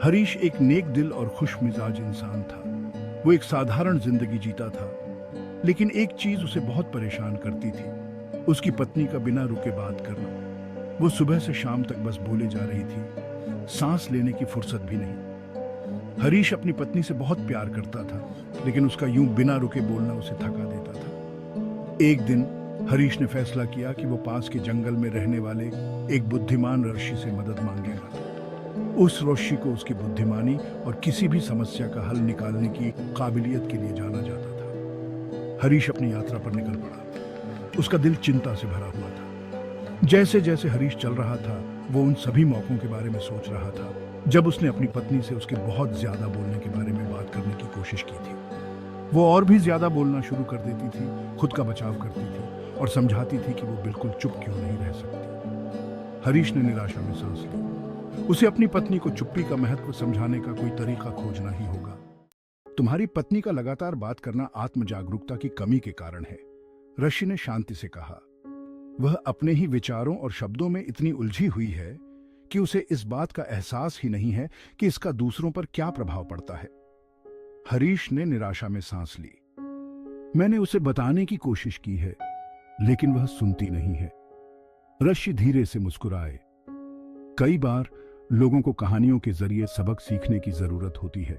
हरीश एक नेक दिल और खुश मिजाज इंसान था। वो एक साधारण जिंदगी जीता था, लेकिन एक चीज उसे बहुत परेशान करती थी, उसकी पत्नी का बिना रुके बात करना। वो सुबह से शाम तक बस बोले जा रही थी, सांस लेने की फुर्सत भी नहीं। हरीश अपनी पत्नी से बहुत प्यार करता था, लेकिन उसका यूं बिना रुके बोलना उसे थका देता था। एक दिन हरीश ने फैसला किया कि वो पास के जंगल में रहने वाले एक बुद्धिमान ऋषि से मदद मांगेगा। उस ऋषि को उसकी बुद्धिमानी और किसी भी समस्या का हल निकालने की काबिलियत के लिए जाना जाता था। हरीश अपनी यात्रा पर निकल पड़ा। उसका दिल चिंता से भरा हुआ था। जैसे जैसे हरीश चल रहा था, वो उन सभी मौकों के बारे में सोच रहा था जब उसने अपनी पत्नी से उसके बहुत ज्यादा बोलने के बारे में बात करने की कोशिश की थी। वो और भी ज्यादा बोलना शुरू कर देती थी, खुद का बचाव करती थी और समझाती थी कि वो बिल्कुल चुप क्यों नहीं रह सकती। हरीश ने निराशा में सांस ली। उसे अपनी पत्नी को चुप्पी का महत्व समझाने का कोई तरीका खोजना ही होगा। तुम्हारी पत्नी का लगातार बात करना आत्म जागरूकता की कमी के कारण है, ऋषि ने शांति से कहा। वह अपने ही विचारों और शब्दों में इतनी उलझी हुई है कि उसे इस बात का एहसास ही नहीं है कि इसका दूसरों पर क्या प्रभाव पड़ता है। हरीश ने निराशा में सांस ली। मैंने उसे बताने की कोशिश की है, लेकिन वह सुनती नहीं है। ऋषि धीरे से मुस्कुराए। कई बार लोगों को कहानियों के जरिए सबक सीखने की जरूरत होती है।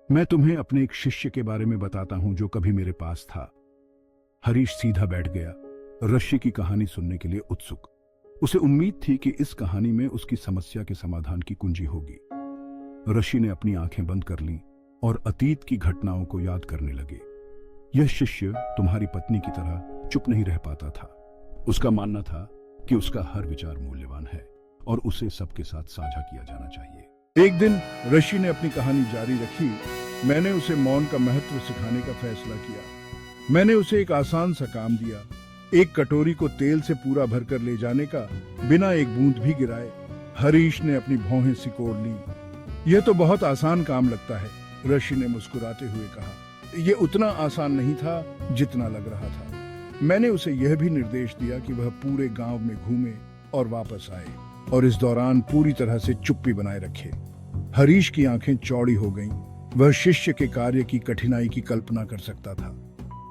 मैं तुम्हें अपने एक शिष्य के बारे में बताता हूं जो कभी मेरे पास था। हरीश सीधा बैठ गया, ऋषि की कहानी सुनने के लिए उत्सुक। उसे उम्मीद थी कि इस कहानी में उसकी समस्या के समाधान की कुंजी होगी। ऋषि ने अपनी आंखें बंद कर लीं और अतीत की घटनाओं को याद करने लगे। यह शिष्य तुम्हारी पत्नी की तरह चुप नहीं रह पाता था। उसका मानना था कि उसका हर विचार मूल्यवान है और उसे सबके साथ साझा किया जाना चाहिए। एक दिन ऋषि ने अपनी कहानी जारी रखी। मैंने उसे मौन का महत्व सिखाने का फैसला किया। मैंने उसे एक आसान सा काम दिया, एक कटोरी को तेल से पूरा भरकर ले जाने का, बिना एक बूंद भी गिराए। हरीश ने अपनी भौहें सिकोड़ ली। यह तो बहुत आसान काम लगता है, ऋषि ने मुस्कुराते हुए कहा। यह उतना आसान नहीं था जितना लग रहा था। मैंने उसे यह भी निर्देश दिया कि वह पूरे गांव में घूमे और वापस आए, और इस दौरान पूरी तरह से चुप्पी बनाए रखे। हरीश की आंखें चौड़ी हो गईं। वह शिष्य के कार्य की कठिनाई की कल्पना कर सकता था।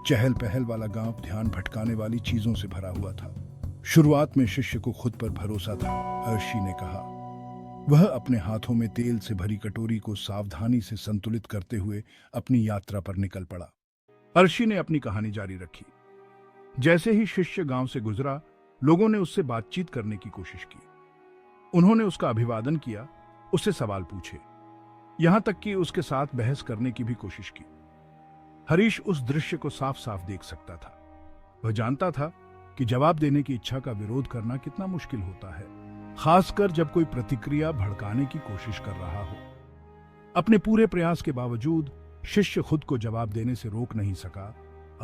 चहल पहल वाला गांव ध्यान भटकाने वाली चीजों से भरा हुआ था। शुरुआत में शिष्य को खुद पर भरोसा था, ऋषि ने कहा। वह अपने हाथों में तेल से भरी कटोरी को सावधानी से संतुलित करते हुए अपनी यात्रा पर निकल पड़ा। ऋषि ने अपनी कहानी जारी रखी। जैसे ही शिष्य गांव से गुजरा, लोगों ने उससे बातचीत करने की कोशिश की। उन्होंने उसका अभिवादन किया, उससे सवाल पूछे, यहां तक कि उसके साथ बहस करने की भी कोशिश की। हरीश उस दृश्य को साफ साफ देख सकता था। वह जानता था कि जवाब देने की इच्छा का विरोध करना कितना मुश्किल होता है, खासकर जब कोई प्रतिक्रिया भड़काने की कोशिश कर रहा हो। अपने पूरे प्रयास के बावजूद शिष्य खुद को जवाब देने से रोक नहीं सका।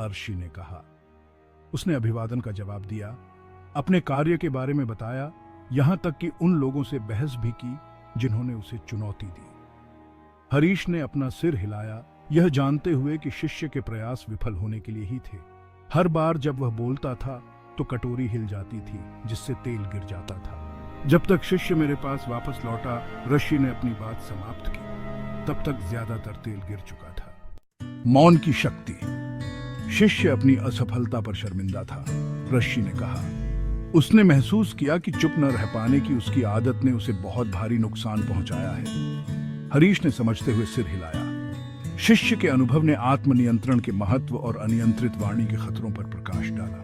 ऋषि ने कहा। उसने अभिवादन का जवाब दिया, अपने कार्य के बारे में बताया, यहां तक कि उन लोगों से बहस भी की जिन्होंने उसे चुनौती दी। हरीश ने अपना सिर हिलाया, यह जानते हुए कि शिष्य के प्रयास विफल होने के लिए ही थे। हर बार जब वह बोलता था तो कटोरी हिल जाती थी, जिससे तेल गिर जाता था। जब तक शिष्य मेरे पास वापस लौटा, ऋषि ने अपनी बात समाप्त की, तब तक ज्यादातर तेल गिर चुका था। मौन की शक्ति। शिष्य अपनी असफलता पर शर्मिंदा था, ऋषि ने कहा। उसने महसूस किया कि चुप न रह पाने की उसकी आदत ने उसे बहुत भारी नुकसान पहुंचाया है। हरीश ने समझते हुए सिर हिलाया। शिष्य के अनुभव ने आत्मनियंत्रण के महत्व और अनियंत्रित वाणी के खतरों पर प्रकाश डाला।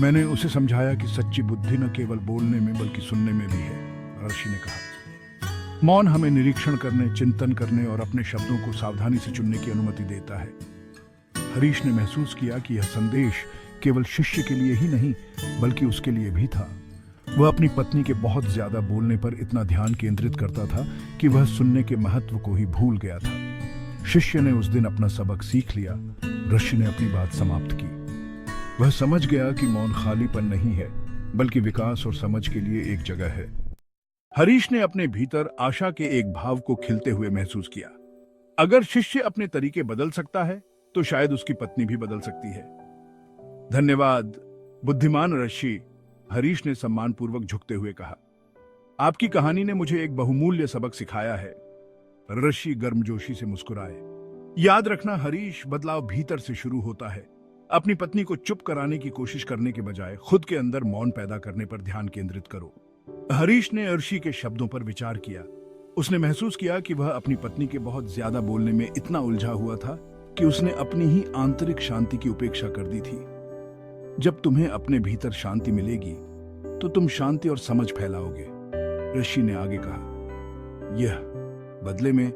मैंने उसे समझाया कि सच्ची बुद्धि न केवल बोलने में बल्कि सुनने में भी है, ऋषि ने कहा। मौन हमें निरीक्षण करने, चिंतन करने और अपने शब्दों को सावधानी से चुनने की अनुमति देता है। हरीश ने महसूस किया कि यह संदेश केवल शिष्य के लिए ही नहीं बल्कि उसके लिए भी था। वह अपनी पत्नी के बहुत ज्यादा बोलने पर इतना ध्यान केंद्रित करता था कि वह सुनने के महत्व को ही भूल गया था। शिष्य ने उस दिन अपना सबक सीख लिया। ऋषि ने अपनी बात समाप्त की। वह समझ गया कि मौन खालीपन नहीं है बल्कि विकास और समझ के लिए एक जगह है। हरीश ने अपने भीतर आशा के एक भाव को खिलते हुए महसूस किया। अगर शिष्य अपने तरीके बदल सकता है तो शायद उसकी पत्नी भी बदल सकती है। धन्यवाद बुद्धिमान ऋषि, हरीश ने सम्मानपूर्वक झुकते हुए कहा। आपकी कहानी ने मुझे एक बहुमूल्य सबक सिखाया है। ऋषि गर्मजोशी से मुस्कुराए। याद रखना हरीश, बदलाव भीतर से शुरू होता है। अपनी पत्नी को चुप कराने की कोशिश करने के बजाय खुद के अंदर मौन पैदा करने पर ध्यान केंद्रित करो। हरीश ने अर्शी के शब्दों पर विचार किया। उसने महसूस किया कि वह अपनी पत्नी के बहुत ज्यादा बोलने में इतना उलझा हुआ था कि उसने अपनी ही आंतरिक शांति की उपेक्षा कर दी थी। जब तुम्हें अपने भीतर शांति मिलेगी तो तुम शांति और समझ फैलाओगे, ऋषि ने आगे कहा। यह बदले में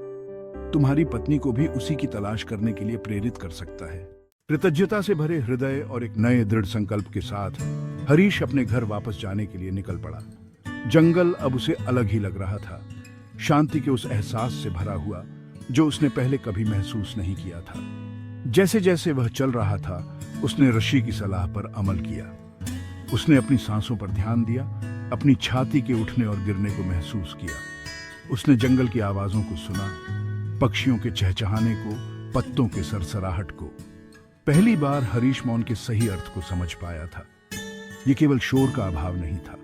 तुम्हारी पत्नी को भी उसी की तलाश करने के लिए प्रेरित कर सकता है। कृतज्ञता से भरे हृदय और एक नए दृढ़ संकल्प के साथ हरीश अपने घर वापस जाने के लिए निकल पड़ा। जंगल अब उसे अलग ही लग रहा था, शांति के उस एहसास से भरा हुआ जो उसने पहले कभी महसूस नहीं किया था। जैसे जैसे वह चल रहा था, उसने ऋषि की सलाह पर अमल किया। उसने अपनी सांसों पर ध्यान दिया, अपनी छाती के उठने और गिरने को महसूस किया। उसने जंगल की आवाजों को सुना, पक्षियों के चहचहाने को, पत्तों के सरसराहट को। पहली बार हरीश मौन के सही अर्थ को समझ पाया था। यह केवल शोर का अभाव नहीं था,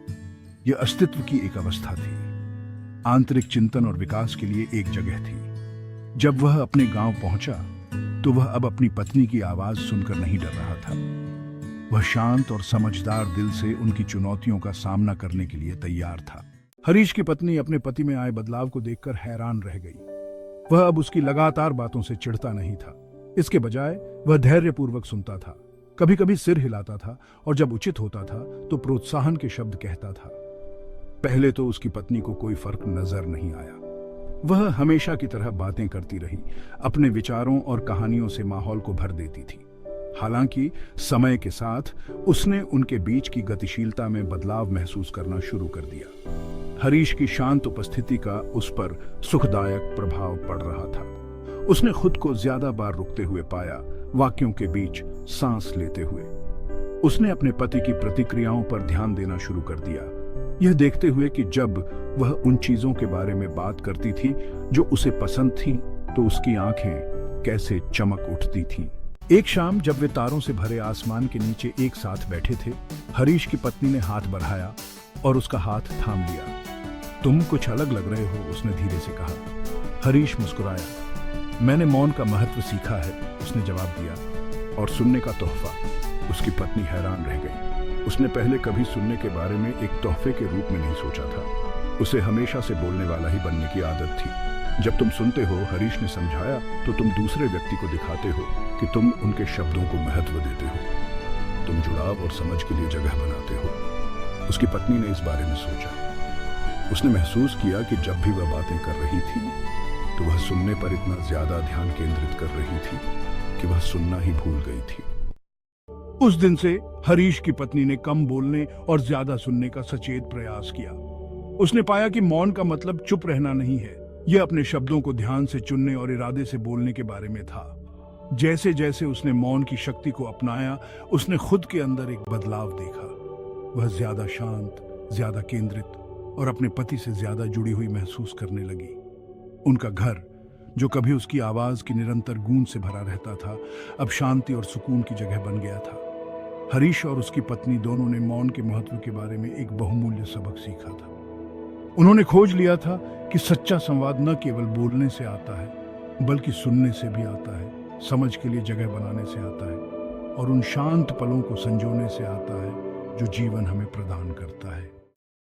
यह अस्तित्व की एक अवस्था थी, आंतरिक चिंतन और विकास के लिए एक जगह थी। जब वह अपने गांव पहुंचा तो वह अब अपनी पत्नी की आवाज सुनकर नहीं डर रहा था। वह शांत और समझदार दिल से उनकी चुनौतियों का सामना करने के लिए तैयार था। हरीश की पत्नी अपने पति में आए बदलाव को देखकर हैरान रह गई। वह अब उसकी लगातार बातों से चिढ़ता नहीं था। इसके बजाय वह धैर्यपूर्वक सुनता था, कभी कभी सिर हिलाता था और जब उचित होता था तो प्रोत्साहन के शब्द कहता था। पहले तो उसकी पत्नी को कोई फर्क नजर नहीं आया। वह हमेशा की तरह बातें करती रही, अपने विचारों और कहानियों से माहौल को भर देती थी। हालांकि समय के साथ उसने उनके बीच की गतिशीलता में बदलाव महसूस करना शुरू कर दिया। हरीश की शांत उपस्थिति का उस पर सुखदायक प्रभाव पड़ रहा था। उसने खुद को ज्यादा बार रुकते हुए पाया, वाक्यों के बीच सांस लेते हुए। उसने अपने पति की प्रतिक्रियाओं पर ध्यान देना शुरू कर दिया, यह देखते हुए कि जब वह उन चीजों के बारे में बात करती थी जो उसे पसंद थी तो उसकी आंखें कैसे चमक उठती थीं। एक शाम जब वे तारों से भरे आसमान के नीचे एक साथ बैठे थे, हरीश की पत्नी ने हाथ बढ़ाया और उसका हाथ थाम लिया। तुम कुछ अलग लग रहे हो, उसने धीरे से कहा। हरीश मुस्कुराया। मैंने मौन का महत्व सीखा है, उसने जवाब दिया। और सुनने का तोहफा। उसकी पत्नी हैरान रह गई। उसने पहले कभी सुनने के बारे में एक तोहफे के रूप में नहीं सोचा था। उसे हमेशा से बोलने वाला ही बनने की आदत थी। जब तुम सुनते हो, हरीश ने समझाया, तो तुम दूसरे व्यक्ति को दिखाते हो कि तुम उनके शब्दों को महत्व देते हो। तुम जुड़ाव और समझ के लिए जगह बनाते हो। उसकी पत्नी ने इस बारे में सोचा। उसने महसूस किया कि जब भी वह बातें कर रही थी तो वह सुनने पर इतना ज्यादा ध्यान केंद्रित कर रही थी कि वह सुनना ही भूल गई थी। उस दिन से हरीश की पत्नी ने कम बोलने और ज्यादा सुनने का सचेत प्रयास किया। उसने पाया कि मौन का मतलब चुप रहना नहीं है, यह अपने शब्दों को ध्यान से चुनने और इरादे से बोलने के बारे में था। जैसे जैसे उसने मौन की शक्ति को अपनाया, उसने खुद के अंदर एक बदलाव देखा। वह ज्यादा शांत, ज्यादा केंद्रित और अपने पति से ज्यादा जुड़ी हुई महसूस करने लगी। उनका घर, जो कभी उसकी आवाज की निरंतर गूंज से भरा रहता था, अब शांति और सुकून की जगह बन गया था। हरीश और उसकी पत्नी दोनों ने मौन के महत्व के बारे में एक बहुमूल्य सबक सीखा था। उन्होंने खोज लिया था कि सच्चा संवाद न केवल बोलने से आता है, बल्कि सुनने से भी आता है, समझ के लिए जगह बनाने से आता है और उन शांत पलों को संजोने से आता है जो जीवन हमें प्रदान करता है।